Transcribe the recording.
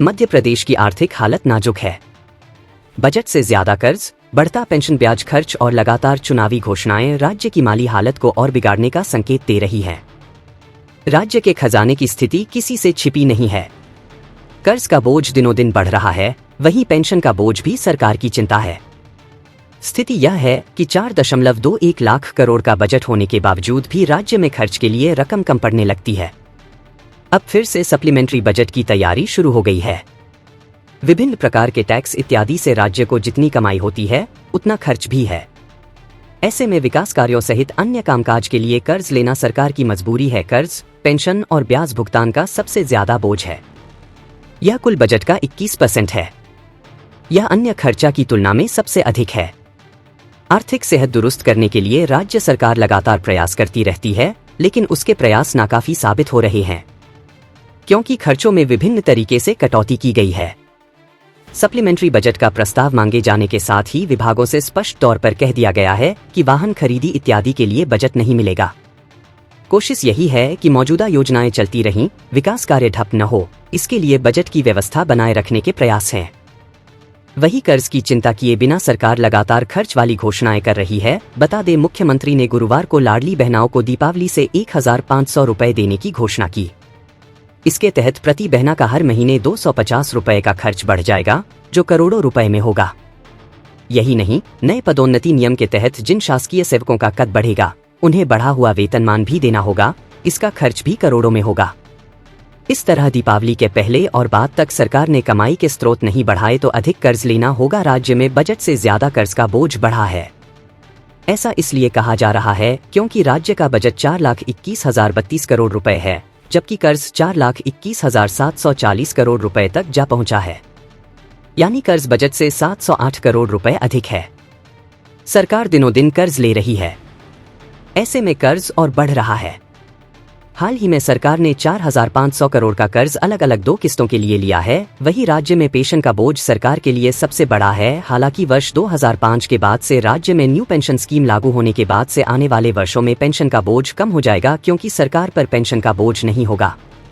मध्य प्रदेश की आर्थिक हालत नाजुक है। बजट से ज्यादा कर्ज, बढ़ता पेंशन ब्याज खर्च और लगातार चुनावी घोषणाएं राज्य की माली हालत को और बिगाड़ने का संकेत दे रही हैं। राज्य के खजाने की स्थिति किसी से छिपी नहीं है। कर्ज का बोझ दिनों दिन बढ़ रहा है, वहीं पेंशन का बोझ भी सरकार की चिंता है। स्थिति यह है कि 4.21 लाख करोड़ का बजट होने के बावजूद भी राज्य में खर्च के लिए रकम कम पड़ने लगती है। अब फिर से सप्लीमेंट्री बजट की तैयारी शुरू हो गई है। विभिन्न प्रकार के टैक्स इत्यादि से राज्य को जितनी कमाई होती है, उतना खर्च भी है। ऐसे में विकास कार्यों सहित अन्य कामकाज के लिए कर्ज लेना सरकार की मजबूरी है। कर्ज, पेंशन और ब्याज भुगतान का सबसे ज्यादा बोझ है। यह कुल बजट का 21% है। यह अन्य खर्चा की तुलना में सबसे अधिक है। आर्थिक सेहत दुरुस्त करने के लिए राज्य सरकार लगातार प्रयास करती रहती है, लेकिन उसके प्रयास नाकाफी साबित हो रहे हैं, क्योंकि खर्चों में विभिन्न तरीके से कटौती की गई है। सप्लीमेंट्री बजट का प्रस्ताव मांगे जाने के साथ ही विभागों से स्पष्ट तौर पर कह दिया गया है कि वाहन खरीदी इत्यादि के लिए बजट नहीं मिलेगा। कोशिश यही है कि मौजूदा योजनाएं चलती रहें, विकास कार्य ठप न हो, इसके लिए बजट की व्यवस्था बनाए रखने के प्रयास हैं। वही कर्ज की चिंता किए बिना सरकार लगातार खर्च वाली घोषणाएं कर रही है। बता दें, मुख्यमंत्री ने गुरुवार को लाडली बहनाओं को दीपावली से 1500 रुपए देने की घोषणा की। इसके तहत प्रति बहना का हर महीने 250 रुपए का खर्च बढ़ जाएगा, जो करोड़ों रुपए में होगा। यही नहीं, नए पदोन्नति नियम के तहत जिन शासकीय सेवकों का कद बढ़ेगा, उन्हें बढ़ा हुआ वेतनमान भी देना होगा। इसका खर्च भी करोड़ों में होगा। इस तरह दीपावली के पहले और बाद तक सरकार ने कमाई के स्रोत नहीं बढ़ाए तो अधिक कर्ज लेना होगा। राज्य में बजट से ज्यादा कर्ज का बोझ बढ़ा है। ऐसा इसलिए कहा जा रहा है क्योंकि राज्य का बजट 4,21,032 करोड़ रुपए है, जबकि कर्ज 4,21,740 करोड़ रुपए तक जा पहुंचा है। यानी कर्ज बजट से 708 करोड़ रुपए अधिक है। सरकार दिनों दिन कर्ज ले रही है। ऐसे में कर्ज और बढ़ रहा है। हाल ही में सरकार ने 4,500 करोड़ का कर्ज अलग अलग 2 किस्तों के लिए लिया है। वही राज्य में पेंशन का बोझ सरकार के लिए सबसे बड़ा है। हालांकि वर्ष 2005 के बाद से राज्य में न्यू पेंशन स्कीम लागू होने के बाद से आने वाले वर्षों में पेंशन का बोझ कम हो जाएगा, क्योंकि सरकार पर पेंशन का बोझ नहीं होगा।